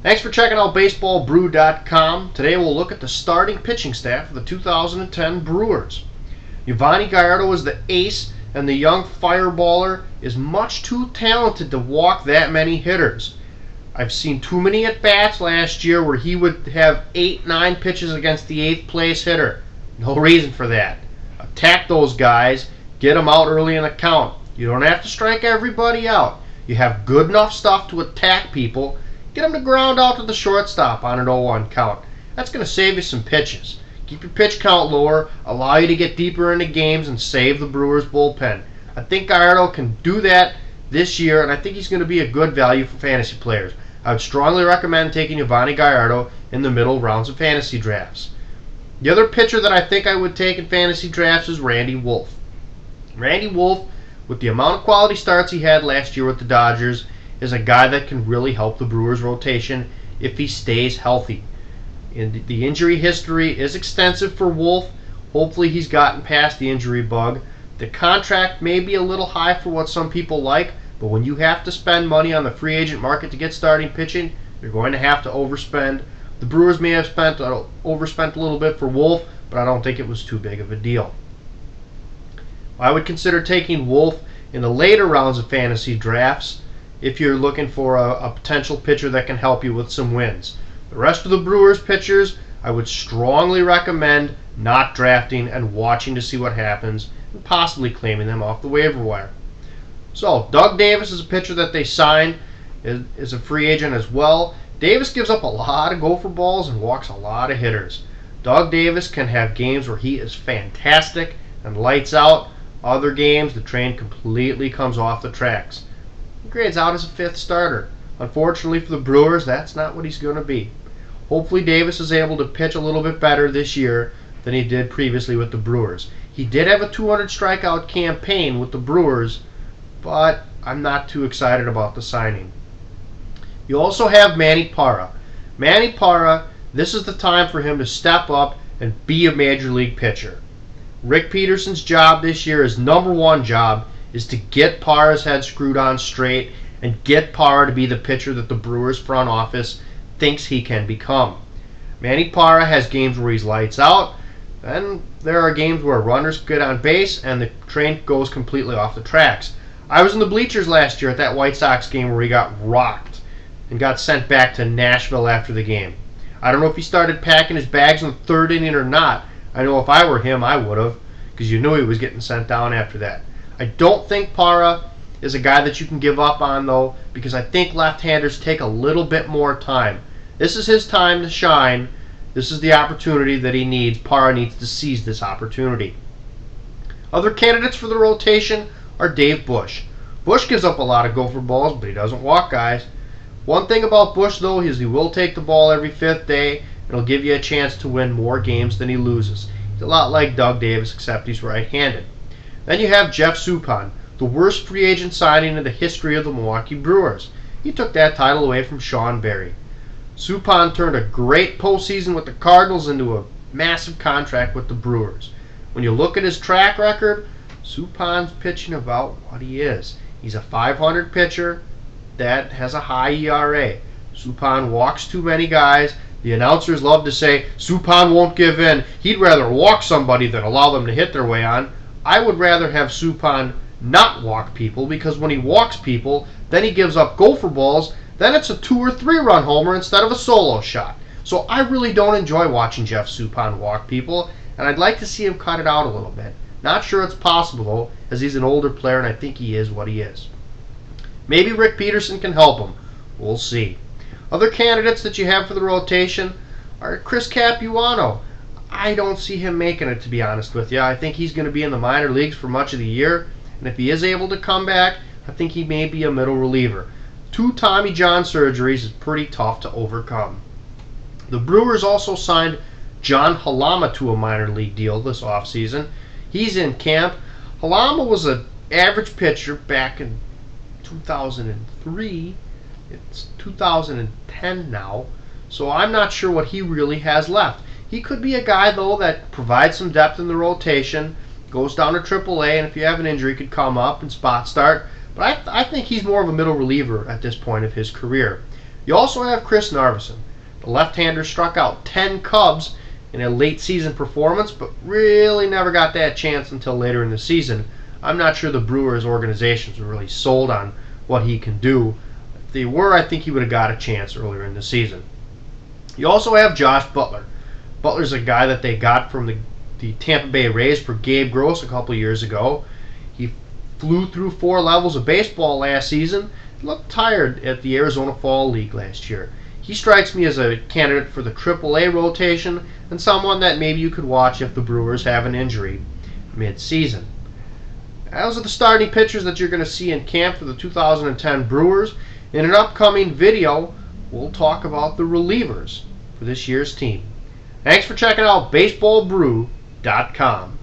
Thanks for checking out BaseballBrew.com. Today we'll look at the starting pitching staff of the 2010 Brewers. Yovani Gallardo is the ace, and the young fireballer is much too talented to walk that many hitters. I've seen too many at-bats last year where he would have 8-9 pitches against the 8th place hitter. No reason for that. Attack those guys, get them out early in the count. You don't have to strike everybody out. You have good enough stuff to attack people. Get them to ground out to the shortstop on an 0-1 count. That's going to save you some pitches. Keep your pitch count lower, allow you to get deeper into games, and save the Brewers bullpen. I think Gallardo can do that this year, and I think he's going to be a good value for fantasy players. I would strongly recommend taking Yovani Gallardo in the middle rounds of fantasy drafts. The other pitcher that I think I would take in fantasy drafts is Randy Wolf. Randy Wolf, with the amount of quality starts he had last year with the Dodgers, is a guy that can really help the Brewers rotation if he stays healthy. The injury history is extensive for Wolf. Hopefully he's gotten past the injury bug. The contract may be a little high for what some people like, but when you have to spend money on the free agent market to get starting pitching, you're going to have to overspend. The Brewers may have overspent a little bit for Wolf, but I don't think it was too big of a deal. I would consider taking Wolf in the later rounds of fantasy drafts if you're looking for a potential pitcher that can help you with some wins. The rest of the Brewers pitchers, I would strongly recommend not drafting and watching to see what happens and possibly claiming them off the waiver wire. So, Doug Davis is a pitcher that they signed, is a free agent as well. Davis gives up a lot of gopher balls and walks a lot of hitters. Doug Davis can have games where he is fantastic and lights out. Other games, the train completely comes off the tracks. He grades out as a 5th starter. Unfortunately for the Brewers, that's not what he's going to be. Hopefully Davis is able to pitch a little bit better this year than he did previously with the Brewers. He did have a 200 strikeout campaign with the Brewers, but I'm not too excited about the signing. You also have Manny Parra. Manny Parra, this is the time for him to step up and be a major league pitcher. Rick Peterson's job this year, his #1 job, is to get Parra's head screwed on straight and get Parra to be the pitcher that the Brewers front office thinks he can become. Manny Parra has games where he's lights out, and there are games where runners get on base and the train goes completely off the tracks. I was in the bleachers last year at that White Sox game where he got rocked and got sent back to Nashville after the game. I don't know if he started packing his bags in the 3rd inning or not. I know if I were him, I would have, because you knew he was getting sent down after that. I don't think Parra is a guy that you can give up on, though, because I think left-handers take a little bit more time. This is his time to shine. This is the opportunity that he needs. Parra needs to seize this opportunity. Other candidates for the rotation are Dave Bush. Bush gives up a lot of gopher balls, but he doesn't walk guys. One thing about Bush, though, is he will take the ball every 5th day, and he'll give you a chance to win more games than he loses. He's a lot like Doug Davis, except he's right-handed. Then you have Jeff Suppan, the worst free agent signing in the history of the Milwaukee Brewers. He took that title away from Sean Barry. Suppan turned a great postseason with the Cardinals into a massive contract with the Brewers. When you look at his track record, Suppan's pitching about what he is. He's a .500 pitcher that has a high ERA. Suppan walks too many guys. The announcers love to say, Suppan won't give in. He'd rather walk somebody than allow them to hit their way on. I would rather have Suppan not walk people, because when he walks people, then he gives up gopher balls. Then it's a 2 or 3 run homer instead of a solo shot. So I really don't enjoy watching Jeff Suppan walk people, and I'd like to see him cut it out a little bit. Not sure it's possible, though, as he's an older player, and I think he is what he is. Maybe Rick Peterson can help him. We'll see. Other candidates that you have for the rotation are Chris Capuano. I don't see him making it, to be honest with you. I think he's going to be in the minor leagues for much of the year, and if he is able to come back, I think he may be a middle reliever. 2 Tommy John surgeries is pretty tough to overcome. The Brewers also signed John Halama to a minor league deal this offseason. He's in camp. Halama was an average pitcher back in 2003. It's 2010 now, so I'm not sure what he really has left. He could be a guy, though, that provides some depth in the rotation, goes down to AAA, and if you have an injury, could come up and spot start. But I think he's more of a middle reliever at this point of his career. You also have Chris Narveson. The left-hander struck out 10 Cubs in a late season performance, but really never got that chance until later in the season. I'm not sure the Brewers organizations were really sold on what he can do. If they were, I think he would have got a chance earlier in the season. You also have Josh Butler. Butler's a guy that they got from the Tampa Bay Rays for Gabe Gross a couple years ago. He flew through 4 levels of baseball last season. He looked tired at the Arizona Fall League last year. He strikes me as a candidate for the AAA rotation and someone that maybe you could watch if the Brewers have an injury mid-season. Those are the starting pitchers that you're going to see in camp for the 2010 Brewers. In an upcoming video, we'll talk about the relievers for this year's team. Thanks for checking out BaseballBrew.com.